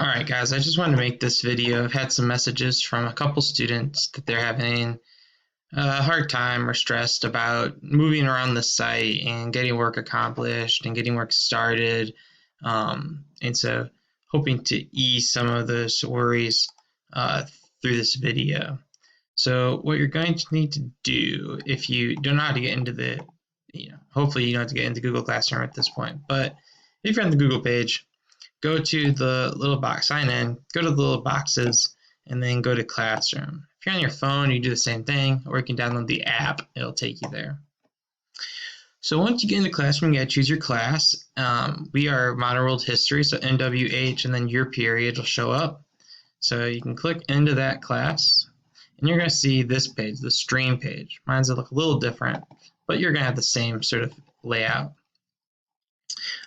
All right, guys, I just wanted to make this video. I've had some messages from a couple students that they're having a hard time or stressed about moving around the site and getting work accomplished and getting work started. And so hoping to ease some of those worries through this video. So what you're going to need to do, if you don't know how to get into hopefully you know how to get into Google Classroom at this point, but if you're on the Google page, go to the little box, sign in, go to the little boxes, and then go to Classroom. If you're on your phone, you do the same thing, or you can download the app. It'll take you there. So once you get into Classroom, you gotta choose your class. We are Modern World History, so MWH, and then your period will show up. So you can click into that class, and you're gonna see this page, the stream page. Mine's will look a little different, but you're gonna have the same sort of layout.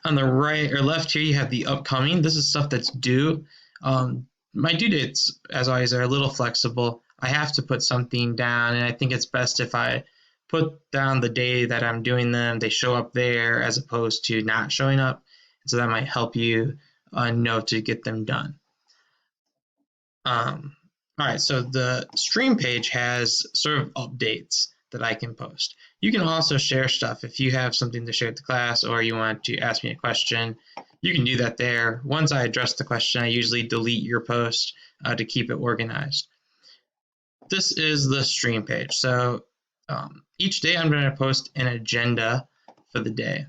On the right or left here, you have the upcoming. This is stuff that's due. My due dates, as always, are a little flexible. I have to put something down, and I think it's best if I put down the day that I'm doing them. They show up there as opposed to not showing up. So that might help you know to get them done. All right, so the stream page has sort of updates that I can post. You can also share stuff if you have something to share with the class or you want to ask me a question. You can do that there. Once I address the question, I usually delete your post to keep it organized. This is the stream page. So each day I'm going to post an agenda for the day.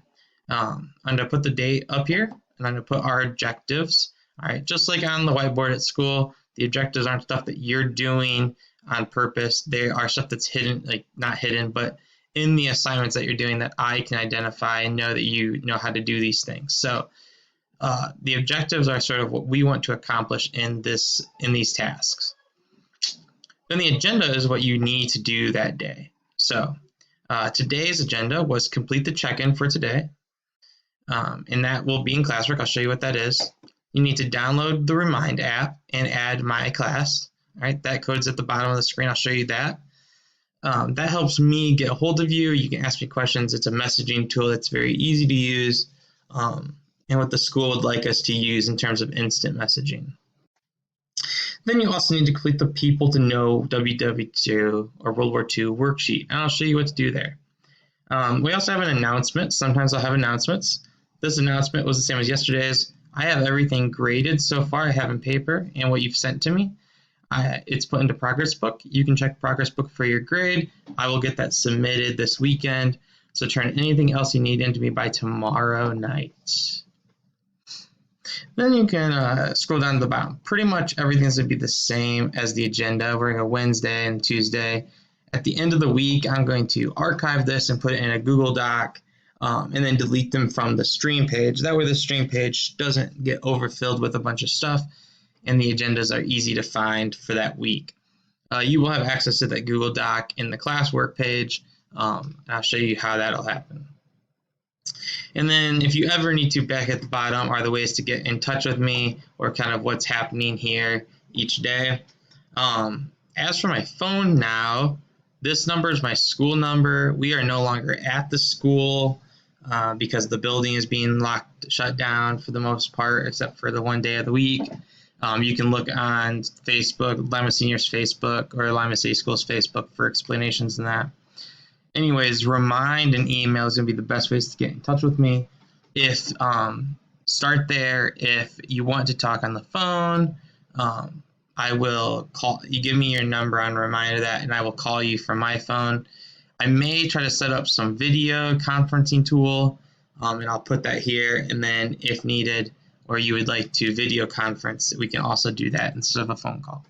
I'm going to put the date up here, and I'm going to put our objectives. All right, just like on the whiteboard at school, the objectives aren't stuff that you're doing on purpose. They are stuff that's hidden, like not hidden, but in the assignments that you're doing that I can identify and know that you know how to do these things. So the objectives are sort of what we want to accomplish in these tasks. Then the agenda is what you need to do that day. So today's agenda was complete the check-in for today, and that will be in classwork. I'll show you what that is. You need to download the Remind app and add my class. All right, that code's at the bottom of the screen. I'll show you that. That helps me get a hold of you. You can ask me questions. It's a messaging tool that's very easy to use, and what the school would like us to use in terms of instant messaging. Then you also need to complete the People to Know WW2 or World War II worksheet, and I'll show you what to do there. We also have an announcement. Sometimes I'll have announcements. This announcement was the same as yesterday's. I have everything graded so far. I have in paper and what you've sent to me. It's put into Progress Book. You can check Progress Book for your grade. I will get that submitted this weekend. So turn anything else you need into me by tomorrow night. Then you can scroll down to the bottom. Pretty much everything's going to be the same as the agenda. We're going to go Wednesday and Tuesday. At the end of the week, I'm going to archive this and put it in a Google Doc and then delete them from the stream page. That way the stream page doesn't get overfilled with a bunch of stuff, and the agendas are easy to find for that week. You will have access to that Google Doc in the classwork page. I'll show you how that'll happen. And then if you ever need to, back at the bottom are the ways to get in touch with me or kind of what's happening here each day. As for my phone now, this number is my school number. We are no longer at the school because the building is being shut down for the most part, except for the one day of the week. You can look on Facebook, Lima Senior's Facebook, or Lima City Schools Facebook for explanations on that. Anyways, Remind and email is going to be the best ways to get in touch with me. Start there. If you want to talk on the phone, I will call. You give me your number on Remind of that, and I will call you from my phone. I may try to set up some video conferencing tool, and I'll put that here. And then if needed, or you would like to video conference, we can also do that instead of a phone call.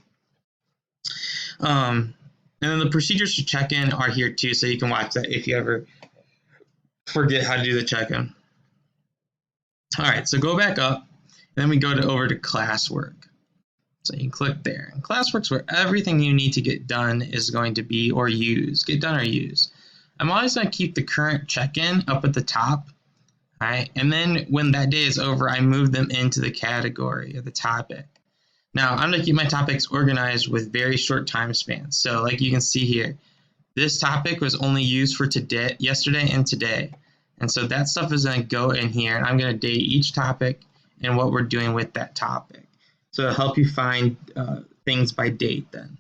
And then the procedures to check-in are here too, so you can watch that if you ever forget how to do the check-in. All right, so go back up, and then we go over to classwork. So you can click there. And classwork's where everything you need to get done is going to be or use. Get done or use. I'm always going to keep the current check-in up at the top. All right, and then when that day is over, I move them into the category or the topic. Now, I'm going to keep my topics organized with very short time spans. So like you can see here, this topic was only used for today, yesterday and today. And so that stuff is going to go in here, and I'm going to date each topic and what we're doing with that topic. So it'll help you find things by date then.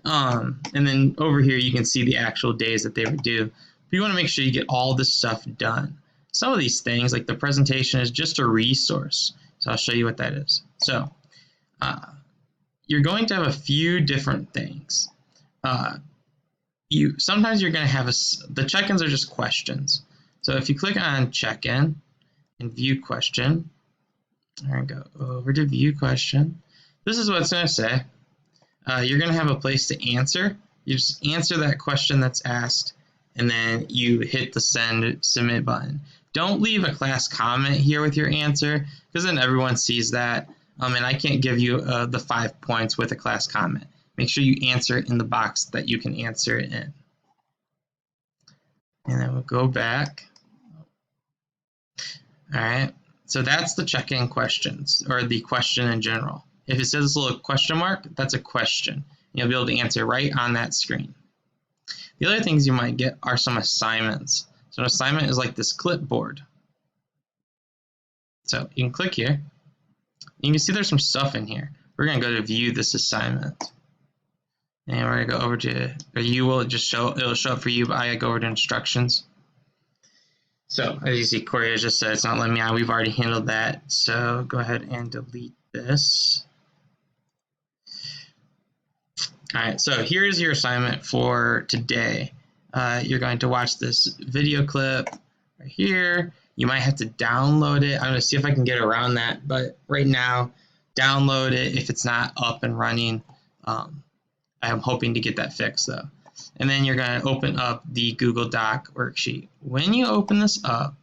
And then over here, you can see the actual days that they were due. But you want to make sure you get all this stuff done. Some of these things, like the presentation, is just a resource. So I'll show you what that is. So you're going to have a few different things. Sometimes you're going to have the check-ins are just questions. So if you click on check-in and view question, we're going to go over to view question. This is what it's going to say. You're going to have a place to answer. You just answer that question that's asked, and then you hit the submit button. Don't leave a class comment here with your answer, because then everyone sees that, and I can't give you the 5 points with a class comment. Make sure you answer it in the box that you can answer it in. And then we'll go back. All right, so that's the check-in questions, or the question in general. If it says this little question mark, that's a question. You'll be able to answer right on that screen. The other things you might get are some assignments. So an assignment is like this clipboard. So you can click here. You can see there's some stuff in here. We're going to go to view this assignment. And we're going to go over to, or you will just show, it'll show up for you, but I go over to instructions. So as you see, Corey has just said it's not letting me out. We've already handled that. So go ahead and delete this. All right, so here's your assignment for today. You're going to watch this video clip right here. You might have to download it. I'm going to see if I can get around that, but right now, download it if it's not up and running. I'm hoping to get that fixed though. And then you're going to open up the Google Doc worksheet. When you open this up,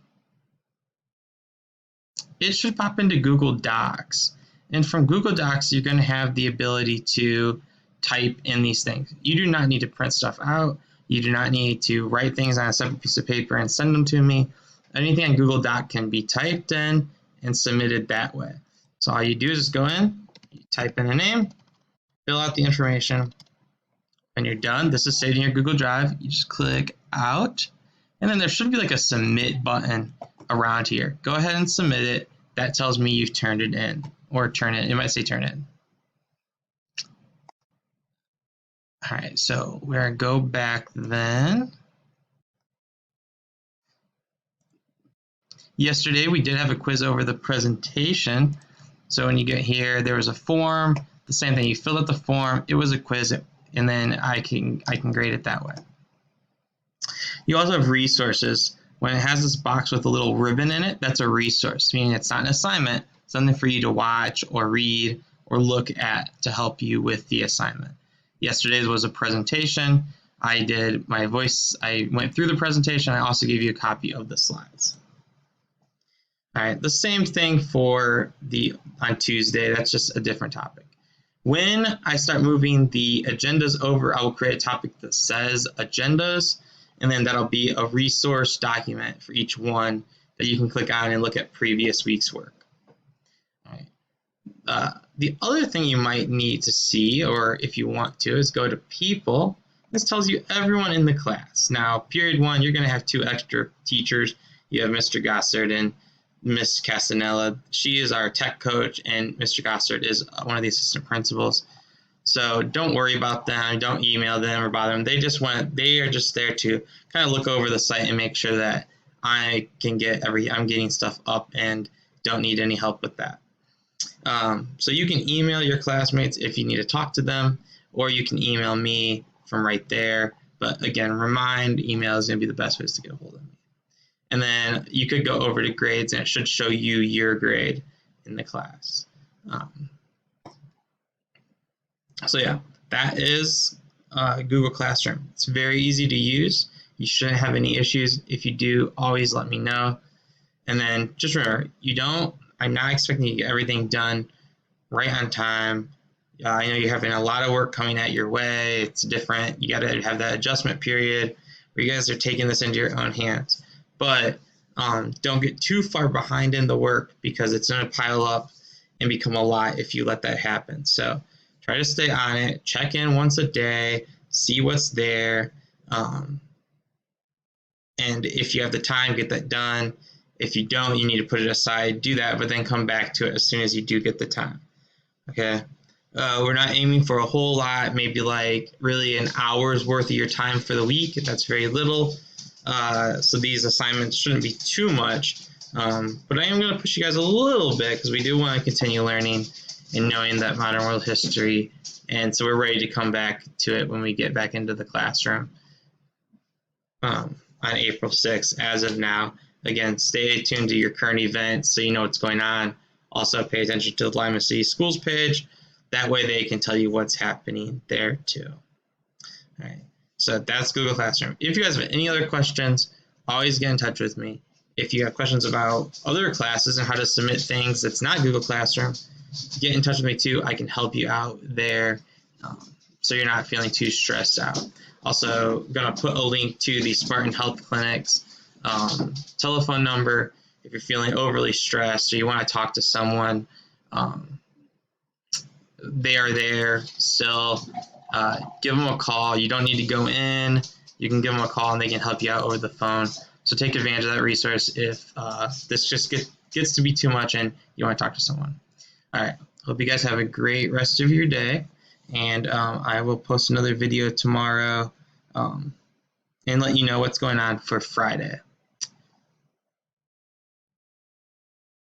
it should pop into Google Docs. And from Google Docs, you're going to have the ability to type in these things. You do not need to print stuff out. You do not need to write things on a separate piece of paper and send them to me. Anything on Google Doc can be typed in and submitted that way. So all you do is just go in, you type in a name, fill out the information. When you're done, this is saved in your Google Drive. You just click out, and then there should be like a submit button around here. Go ahead and submit it. That tells me you've turned it in, or turn it. It might say turn in. All right, so we're gonna go back then. Yesterday we did have a quiz over the presentation. So when you get here, there was a form. The same thing. You filled out the form. It was a quiz, and then I can grade it that way. You also have resources. When it has this box with a little ribbon in it, that's a resource, meaning it's not an assignment, something for you to watch or read or look at to help you with the assignment. Yesterday's was a presentation. I did my voice, I went through the presentation. I also gave you a copy of the slides. All right, the same thing for on Tuesday, that's just a different topic. When I start moving the agendas over, I will create a topic that says agendas, and then that'll be a resource document for each one that you can click on and look at previous week's work. All right. The other thing you might need to see, or if you want to, is go to people. This tells you everyone in the class. Now, period 1, you're going to have 2 extra teachers. You have Mr. Gossard and Miss Castanella. She is our tech coach, and Mr. Gossard is one of the assistant principals. So don't worry about them. Don't email them or bother them. They are just there to kind of look over the site and make sure that I'm getting stuff up and don't need any help with that. So you can email your classmates if you need to talk to them, or you can email me from right there. But again, email is going to be the best ways to get a hold of me. And then you could go over to grades, and it should show you your grade in the class. So yeah, that is Google Classroom. It's very easy to use. You shouldn't have any issues. If you do, always let me know. And then just remember, I'm not expecting you to get everything done right on time. I know you're having a lot of work coming at your way. It's different. You got to have that adjustment period where you guys are taking this into your own hands. But don't get too far behind in the work, because it's going to pile up and become a lot if you let that happen. So try to stay on it. Check in once a day. See what's there. And if you have the time, get that done. If you don't, you need to put it aside. Do that, but then come back to it as soon as you do get the time. Okay. We're not aiming for a whole lot, maybe like really an hour's worth of your time for the week. That's very little. So these assignments shouldn't be too much. But I am going to push you guys a little bit because we do want to continue learning and knowing that modern world history. And so we're ready to come back to it when we get back into the classroom on April 6th. As of now, again, stay tuned to your current events so you know what's going on. Also, pay attention to the Lima City Schools page. That way they can tell you what's happening there too. All right, so that's Google Classroom. If you guys have any other questions, always get in touch with me. If you have questions about other classes and how to submit things that's not Google Classroom, get in touch with me too. I can help you out there so you're not feeling too stressed out. Also, going to put a link to the Spartan Health Clinic's telephone number if you're feeling overly stressed or you want to talk to someone. They are there still. Give them a call. You don't need to go in. You can give them a call and they can help you out over the phone. So take advantage of that resource if this just gets to be too much and you want to talk to someone. All right. Hope you guys have a great rest of your day. And I will post another video tomorrow and let you know what's going on for Friday.